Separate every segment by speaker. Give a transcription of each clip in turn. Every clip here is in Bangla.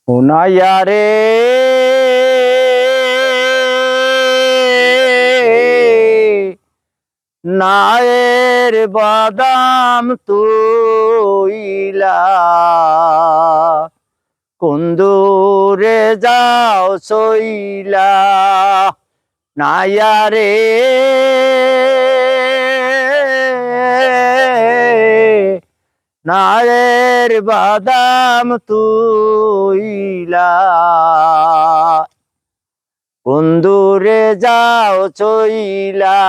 Speaker 1: হুনাইয়া রে নায়ের বাদাম তুইলা কুন্দুরে যাও সইলা নাইয়া রে নায়ের বাদাম তুইলা কুন্দুরে যাও চইলা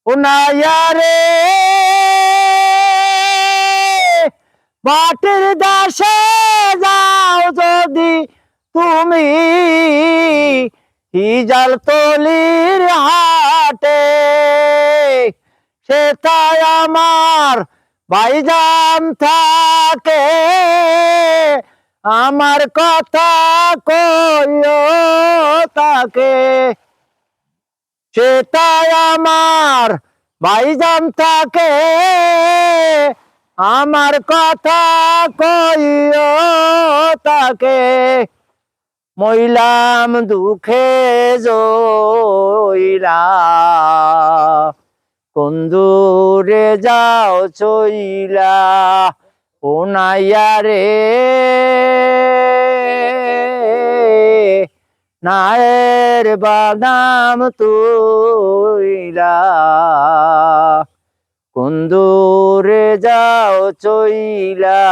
Speaker 1: উনাইয়া রে বাটের দাসে যাও যদি তুমি হিজাল তলির হাটে সেটাই আমার ভাইজান থাকে আমার কথা কইও তাকে সেটাই আমার ভাইজান থাকে আমার কথা কইও তাকে মইলাম দুঃখে জইলা কুন্দুরে যাও চইলা ও নাইয়া রে নায়ের বাদাম তুইলা কুন্দুরে যাও চইলা।